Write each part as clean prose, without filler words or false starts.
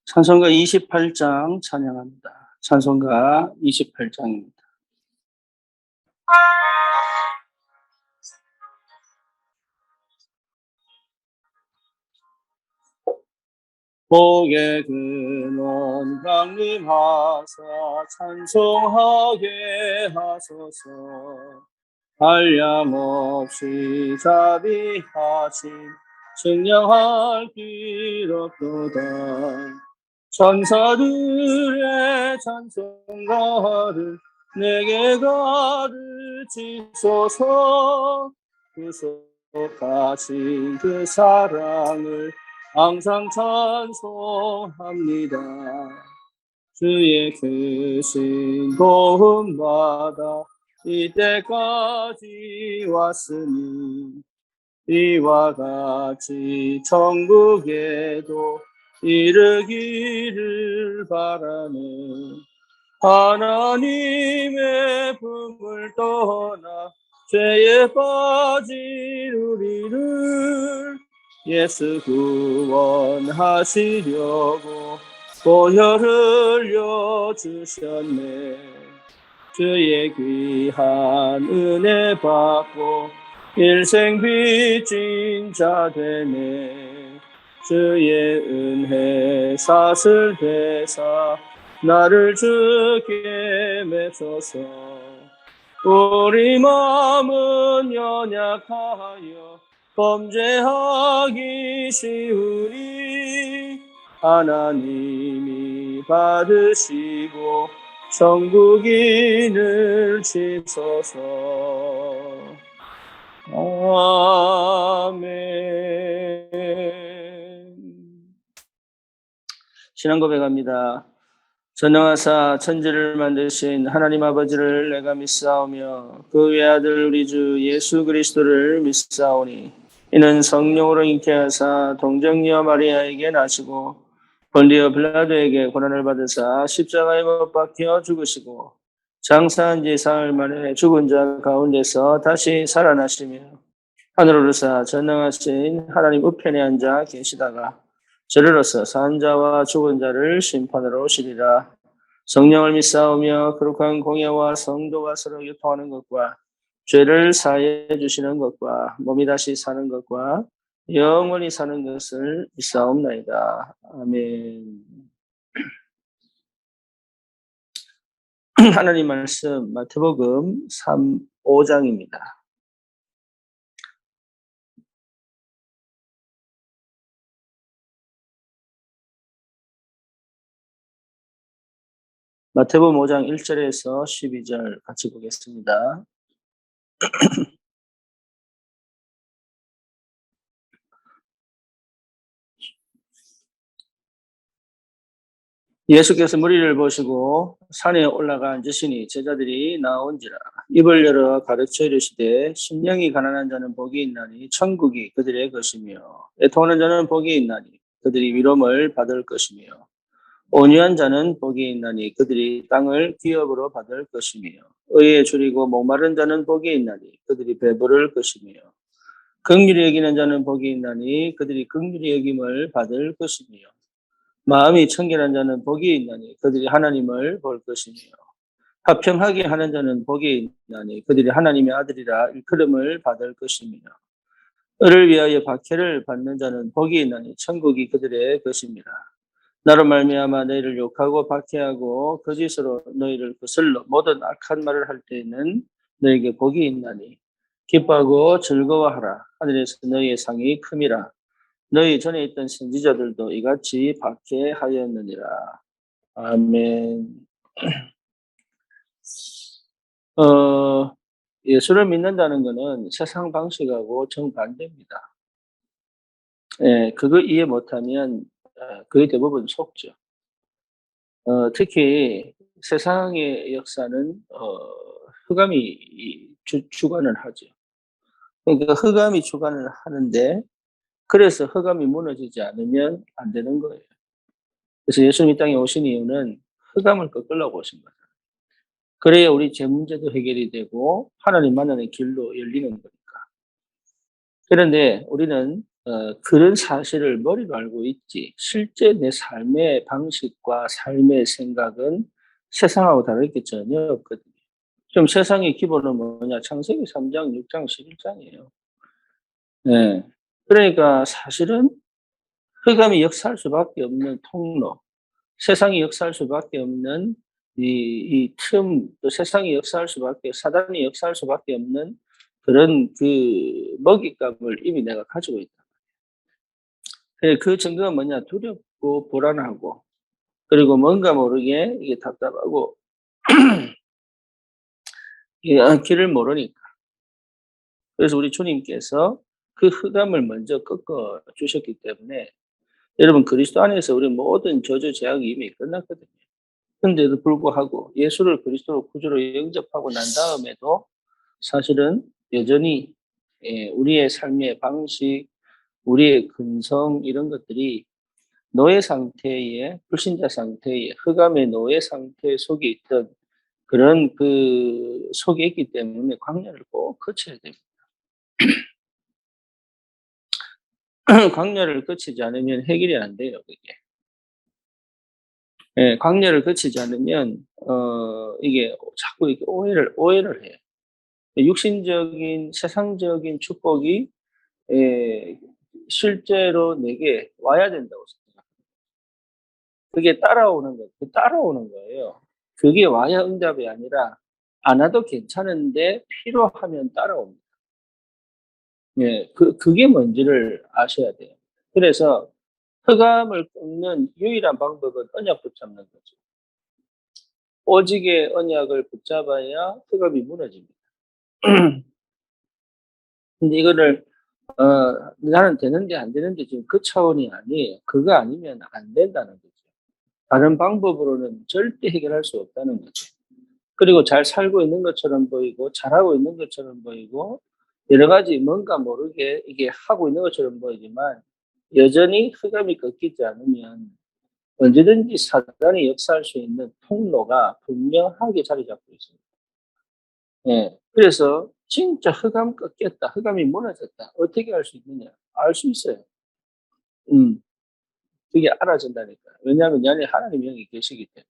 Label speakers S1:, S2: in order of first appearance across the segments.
S1: 찬송가 28장 찬양합니다. 찬송가 28장입니다. 복의 근원 강림하사 찬송하게 하소서. 한량없이 자비하신 증량할 길 없도다. 천사들의 찬송가를 내게 가르치소서. 구속하신 그 사랑을 항상 찬송합니다. 주의 크신 도움받아 이때까지 왔으니 이와 같이 천국에도 이르기를 바라네. 하나님의 품을 떠나 죄에 빠진 우리를 예수 구원하시려고 보혈 흘려 주셨네. 주의 귀한 은혜 받고 일생 빚진 자 되네. 주의 은혜 사슬 되사 나를 주께 맺소서. 우리 마음은 연약하여 범죄하기 쉬우니 하나님이 받으시고 천국인을 치소서. 아멘. 신앙 고백합니다. 전능하사 천지를 만드신 하나님 아버지를 내가 믿사오며 그 외아들 우리 주 예수 그리스도를 믿사오니 이는 성령으로 잉태하사 동정녀 마리아에게 나시고 본디오 빌라도에게 고난을 받으사 십자가에 못 박혀 죽으시고 장사한 지 사흘 만에 죽은 자 가운데서 다시 살아나시며 하늘로 오르사 전능하신 하나님 우편에 앉아 계시다가 저리로서 산 자와 죽은 자를 심판하러 오시리라. 성령을 믿사오며 거룩한 공예와 성도가 서로 유통하는 것과 죄를 사하여 주시는 것과 몸이 다시 사는 것과 영원히 사는 것을 믿사옵나이다. 아멘. 하나님 말씀 마태복음 5장입니다. 마태복음 5장 1절에서 12절 같이 보겠습니다. 예수께서 무리를 보시고 산에 올라가 앉으시니 제자들이 나온지라. 입을 열어 가르쳐 이르시되 심령이 가난한 자는 복이 있나니 천국이 그들의 것이며 애통하는 자는 복이 있나니 그들이 위로를 받을 것이며 온유한 자는 복이 있나니 그들이 땅을 기업으로 받을 것이며 의에 줄이고 목마른 자는 복이 있나니 그들이 배부를 것이며 긍휼히 여기는 자는 복이 있나니 그들이 긍휼히 여김을 받을 것이며 마음이 청결한 자는 복이 있나니 그들이 하나님을 볼 것이며 화평하게 하는 자는 복이 있나니 그들이 하나님의 아들이라 일컬음을 받을 것이며 을을 위하여 박해를 받는 자는 복이 있나니 천국이 그들의 것입니다. 나로 말미암아 너희를 욕하고 박해하고 거짓으로 너희를 거슬러 모든 악한 말을 할 때에는 너희에게 복이 있나니 기뻐하고 즐거워하라. 하늘에서 너희의 상이 큼이라. 너희 전에 있던 선지자들도 이같이 박해하였느니라. 아멘. 예수를 믿는다는 것은 세상 방식하고 정반대입니다. 그거 이해 못하면 거의 대부분 속죠. 특히 세상의 역사는 흑암이 주관을 하죠. 그러니까 흑암이 주관을 하는데 그래서 흑암이 무너지지 않으면 안 되는 거예요. 그래서 예수님 이 땅에 오신 이유는 흑암을 꺾으려고 오신 거예요. 그래야 우리 죄 문제도 해결이 되고 하나님 만나는 길도 열리는 거니까. 그런데 우리는 그런 사실을 머리로 알고 있지 실제 내 삶의 방식과 삶의 생각은 세상하고 다를 게 전혀 없거든요. 좀 세상의 기본은 뭐냐? 창세기 3장, 6장, 11장이에요. 네. 그러니까 사실은 흑암이 역사할 수밖에 없는 통로, 세상이 역사할 수밖에 없는 이 틈, 또 세상이 역사할 수밖에, 사단이 역사할 수밖에 없는 그런 그 먹잇감을 이미 내가 가지고 있다. 그 증거가 뭐냐? 두렵고 불안하고, 그리고 뭔가 모르게 이게 답답하고, 길을 모르니까. 그래서 우리 주님께서 그 흑암을 먼저 꺾어 주셨기 때문에 여러분 그리스도 안에서 우리 모든 저주 제약이 이미 끝났거든요. 그런데도 불구하고 예수를 그리스도로 구주로 영접하고 난 다음에도 사실은 여전히 우리의 삶의 방식, 우리의 근성 이런 것들이 노예 상태의 불신자 상태의 흑암의 노예 상태 속에 있던 그런 그 속에 있기 때문에 광야를 꼭 거쳐야 됩니다. 광야를 거치지 않으면 해결이 안 돼요, 그게. 예, 광야를 거치지 않으면 이게 자꾸 이렇게 오해를 해요. 육신적인 세상적인 축복이 실제로 내게 와야 된다고 생각합니다. 그게 따라오는 거예요. 그게 와야 응답이 아니라 안 와도 괜찮은데 필요하면 따라옵니다. 예, 그게 뭔지를 아셔야 돼요. 그래서 흑암을 꺾는 유일한 방법은 언약 붙잡는 거죠. 오직의 언약을 붙잡아야 흑암이 무너집니다. 근데 이거를 나는 되는데 안 되는데 지금 그 차원이 아니에요. 그거 아니면 안 된다는 거죠. 다른 방법으로는 절대 해결할 수 없다는 거죠. 그리고 잘 살고 있는 것처럼 보이고 잘하고 있는 것처럼 보이고 여러 가지 뭔가 모르게 이게 하고 있는 것처럼 보이지만 여전히 흑암이 꺾이지 않으면 언제든지 사단이 역사할 수 있는 통로가 분명하게 자리 잡고 있습니다. 예. 그래서 진짜 흑암 꺾였다, 흑암이 무너졌다. 어떻게 알 수 있느냐? 알 수 있어요. 음, 그게 알아진다니까. 왜냐하면 내 안에 하나님의 영이 계시기 때문에.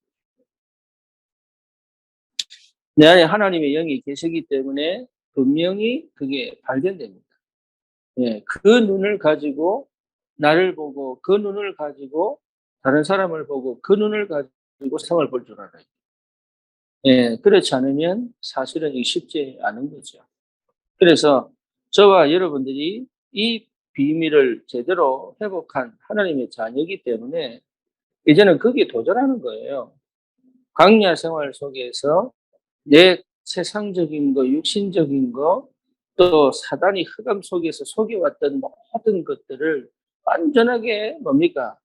S1: 내 안에 하나님의 영이 계시기 때문에 분명히 그게 발견됩니다. 예. 그 눈을 가지고 나를 보고 그 눈을 가지고 다른 사람을 보고 그 눈을 가지고 세상을 볼 줄 알아요. 예. 그렇지 않으면 사실은 이게 쉽지 않은 거죠. 그래서 저와 여러분들이 이 비밀을 제대로 회복한 하나님의 자녀이기 때문에 이제는 거기에 도전하는 거예요. 광야 생활 속에서 내 세상적인 거, 육신적인 거, 또 사단이 흑암 속에서 속여왔던 모든 것들을 완전하게 뭡니까?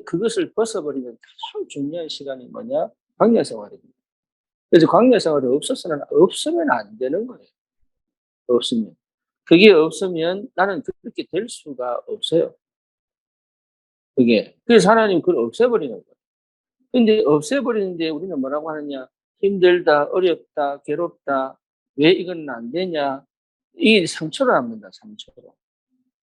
S1: 그것을 벗어버리는 가장 중요한 시간이 뭐냐? 광야 생활입니다. 그래서 광야 생활이 없으면 안 되는 거예요. 없으면. 그게 없으면 나는 그렇게 될 수가 없어요. 그게. 그래서 하나님 그걸 없애버리는 거예요. 근데 없애버리는데 우리는 뭐라고 하느냐? 힘들다, 어렵다, 괴롭다. 왜 이건 안 되냐? 이 상처로 남는다, 상처로.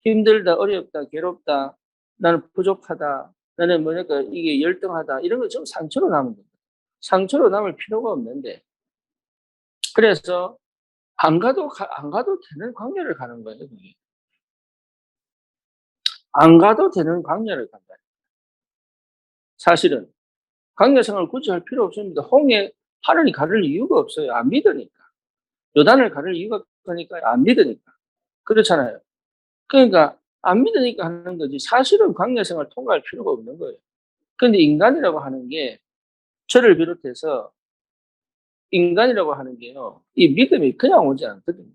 S1: 힘들다, 어렵다, 괴롭다. 나는 부족하다. 나는 뭐랄까, 이게 열등하다. 이런 거 좀 상처로 남은 겁니다. 상처로 남을 필요가 없는데. 그래서 안 가도 되는 광야를 가는 거예요, 그게. 안 가도 되는 광야를 간다. 사실은. 광야 생활을 굳이 할 필요 없습니다. 하늘이 가를 이유가 없어요. 안 믿으니까. 요단을 가를 이유가 없으니까 안 믿으니까. 그렇잖아요. 그러니까 안 믿으니까 하는 거지. 사실은 광야 생활 통과할 필요가 없는 거예요. 그런데 인간이라고 하는 게 저를 비롯해서 인간이라고 하는 게요. 이 믿음이 그냥 오지 않거든요.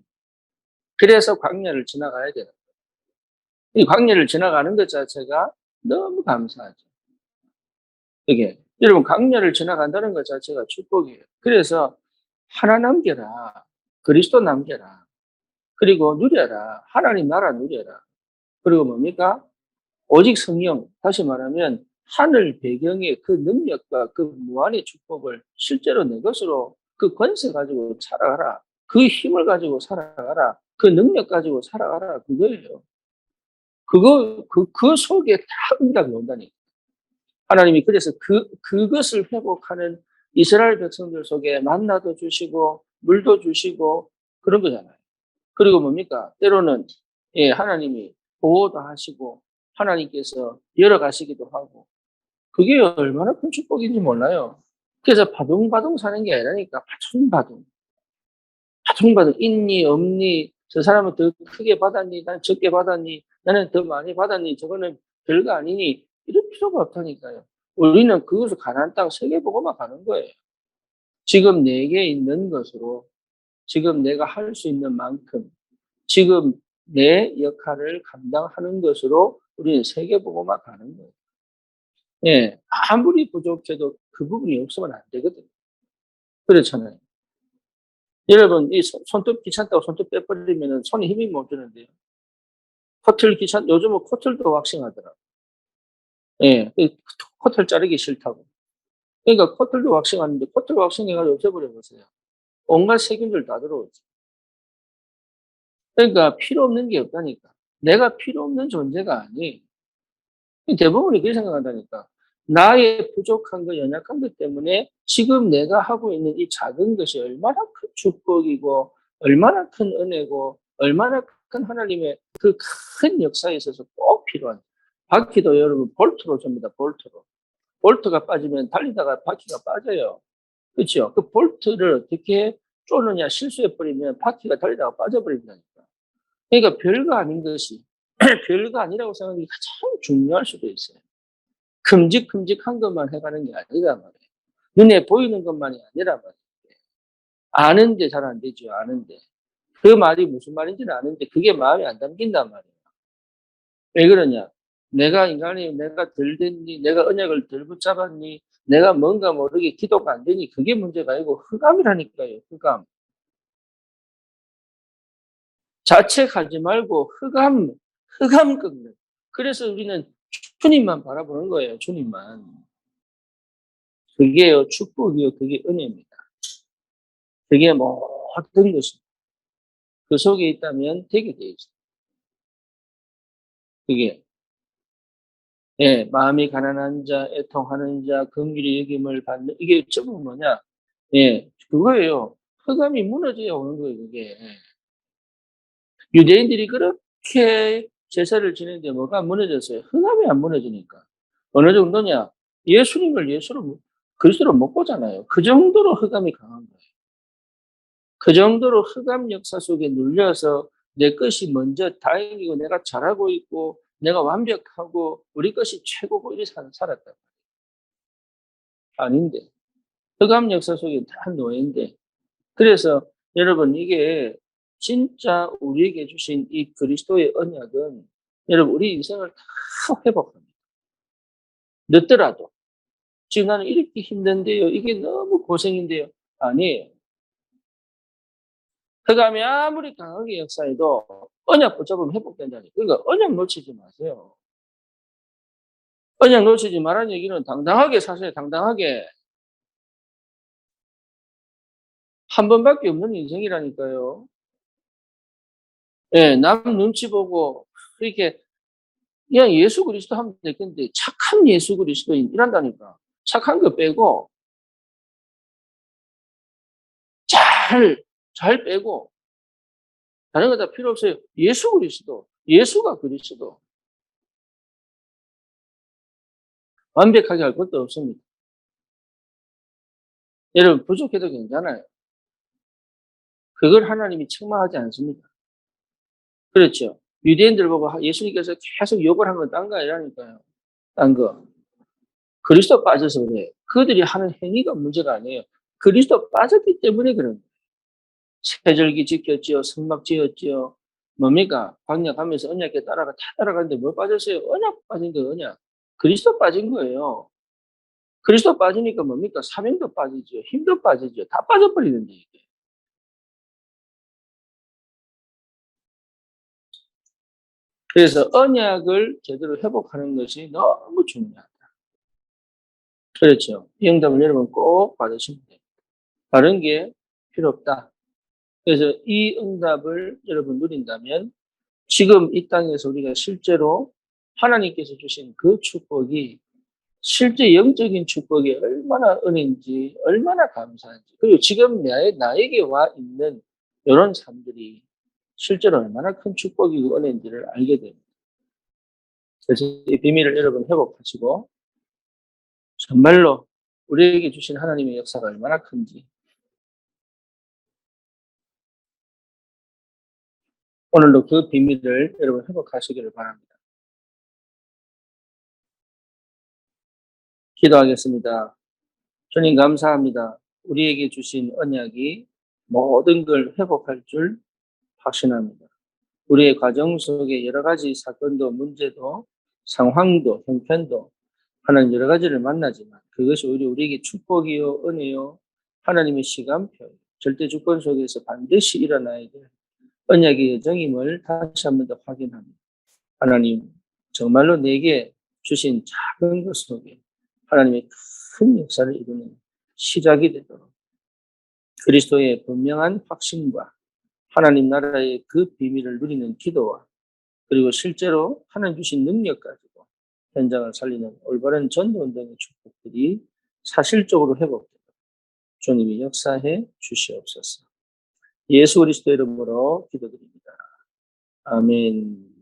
S1: 그래서 광야를 지나가야 돼요. 이 광야를 지나가는 것 자체가 너무 감사하죠. 이게 여러분 광야를 지나간다는 것 자체가 축복이에요. 그래서 하나 남겨라. 그리스도 남겨라. 그리고 누려라. 하나님 나라 누려라. 그리고 뭡니까? 오직 성령, 다시 말하면 하늘 배경의 그 능력과 그 무한의 축복을 실제로 내 것으로 그 권세 가지고 살아가라. 그 힘을 가지고 살아가라. 그 능력 가지고 살아가라. 그거예요. 그 속에 다 응답이 온다니까. 하나님이 그래서 그것을 회복하는 이스라엘 백성들 속에 만나도 주시고, 물도 주시고, 그런 거잖아요. 그리고 뭡니까? 때로는, 예, 하나님이 보호도 하시고, 하나님께서 열어가시기도 하고, 그게 얼마나 큰 축복인지 몰라요. 그래서 바둥바둥 사는 게 아니라니까, 바둥바둥. 바둥바둥, 있니, 없니, 저 사람은 더 크게 받았니, 난 적게 받았니, 나는 더 많이 받았니, 저거는 별거 아니니, 이럴 필요가 없다니까요. 우리는 그것을 가나안 땅 세계보고만 가는 거예요. 지금 내게 있는 것으로, 지금 내가 할 수 있는 만큼, 지금 내 역할을 감당하는 것으로 우리는 세계보고만 가는 거예요. 예, 아무리 부족해도 그 부분이 없으면 안 되거든요. 그렇잖아요. 여러분, 이 손톱 귀찮다고 손톱 빼버리면 손에 힘이 못 드는데요. 요즘은 코틀도 왁싱하더라. 예, 코틀 자르기 싫다고. 그러니까 코틀도 왁싱하는데 코틀 왁싱해가지고 없애버려 보세요. 온갖 세균들 다 들어오죠. 그러니까 필요 없는 게 없다니까. 내가 필요 없는 존재가 아니. 대부분이 그렇게 생각한다니까. 나의 부족한 것, 연약한 것 때문에 지금 내가 하고 있는 이 작은 것이 얼마나 큰 축복이고, 얼마나 큰 은혜고, 얼마나 큰 하나님의 그 큰 역사에 있어서 꼭 필요한. 바퀴도 여러분 볼트로 줍니다. 볼트로. 볼트가 빠지면 달리다가 바퀴가 빠져요. 그렇죠? 그 볼트를 어떻게 쪼느냐 실수해버리면 바퀴가 달리다가 빠져버린다니까. 그러니까 별거 아닌 것이 별거 아니라고 생각하는 게 가장 중요할 수도 있어요. 큼직큼직한 것만 해가는 게 아니란 말이에요. 눈에 보이는 것만이 아니란 말이에요. 아는데 잘 안 되죠. 아는데. 그 말이 무슨 말인지는 아는데 그게 마음에 안 담긴단 말이에요. 왜 그러냐? 내가 덜 됐니? 내가 언약을 덜 붙잡았니? 내가 뭔가 모르게 기도가 안 되니? 그게 문제가 아니고 흑암이라니까요. 흑암. 자책하지 말고 흑암 꺾는. 그래서 우리는 주님만 바라보는 거예요. 주님만. 그게요, 축복이요, 그게 은혜입니다. 그게 모든 것이 그 속에 있다면 되게 돼 있어요. 그게, 예, 마음이 가난한 자, 애통하는 자, 긍휼히 여김을 받는, 이게 전부 뭐냐? 예, 그거예요. 흑암이 무너져야 오는 거예요, 그게. 유대인들이 그렇게 제사를 지내는데 뭐가 무너졌어요? 흑암이 안 무너지니까. 어느 정도냐? 그리스도로 못 보잖아요. 그 정도로 흑암이 강한 거예요. 그 정도로 흑암 역사 속에 눌려서 내 것이 먼저 다행이고 내가 잘하고 있고 내가 완벽하고 우리 것이 최고고 이렇게 살았다. 아닌데. 흑암 역사 속에 다 노예인데. 그래서 여러분 이게 진짜 우리에게 주신 이 그리스도의 언약은 여러분 우리 인생을 다 회복합니다. 늦더라도. 지금 나는 이렇게 힘든데요. 이게 너무 고생인데요. 아니에요. 흑암이 아무리 강하게 역사해도 언약 붙잡으면 회복된다니. 그러니까 언약 놓치지 마세요. 언약 놓치지 말라는 얘기는 당당하게 사세요. 당당하게. 한 번밖에 없는 인생이라니까요. 예, 남 눈치 보고 이렇게 그냥 예수 그리스도 하면 되겠는데 착한 예수 그리스도인 이란다니까. 착한 거 빼고 잘 빼고 다른 거 다 필요 없어요. 예수 그리스도. 예수가 그리스도. 완벽하게 할 것도 없습니다. 여러분 부족해도 괜찮아요. 그걸 하나님이 책망하지 않습니다. 그렇죠. 유대인들 보고 예수님께서 계속 욕을 한 건 딴 거 아니라니까요. 딴 거. 그리스도 빠져서 그래. 그들이 하는 행위가 문제가 아니에요. 그리스도 빠졌기 때문에 그런 거예요. 세절기 지켰지요. 성막 지었지요. 뭡니까? 광야 가면서 언약에 다 따라가는데 뭘 빠졌어요? 언약 빠진 거 언약. 그리스도 빠진 거예요. 그리스도 빠지니까 뭡니까? 사명도 빠지죠. 힘도 빠지죠. 다 빠져버리는데 이게. 그래서 언약을 제대로 회복하는 것이 너무 중요하다. 그렇죠. 이 응답을 여러분 꼭 받으시면 돼요. 다른 게 필요 없다. 그래서 이 응답을 여러분 누린다면 지금 이 땅에서 우리가 실제로 하나님께서 주신 그 축복이 실제 영적인 축복이 얼마나 은혜인지, 얼마나 감사한지, 그리고 지금 나에게 와 있는 이런 삶들이 실제로 얼마나 큰 축복이고 은혜인지를 알게 됩니다. 그래서 이 비밀을 여러분 회복하시고 정말로 우리에게 주신 하나님의 역사가 얼마나 큰지 오늘도 그 비밀을 여러분 회복하시기를 바랍니다. 기도하겠습니다. 주님 감사합니다. 우리에게 주신 언약이 모든 걸 회복할 줄 확신합니다. 우리의 과정 속에 여러 가지 사건도 문제도 상황도 형편도 하나님 여러 가지를 만나지만 그것이 오히려 우리에게 축복이요 은혜요 하나님의 시간표 절대 주권 속에서 반드시 일어나야 될 언약의 여정임을 다시 한 번 더 확인합니다. 하나님 정말로 내게 주신 작은 것 속에 하나님의 큰 역사를 이루는 시작이 되도록 그리스도의 분명한 확신과 하나님 나라의 그 비밀을 누리는 기도와 그리고 실제로 하나님 주신 능력 가지고 현장을 살리는 올바른 전도운동의 축복들이 사실적으로 회복되도록 주님이 역사해 주시옵소서. 예수 그리스도 이름으로 기도드립니다. 아멘.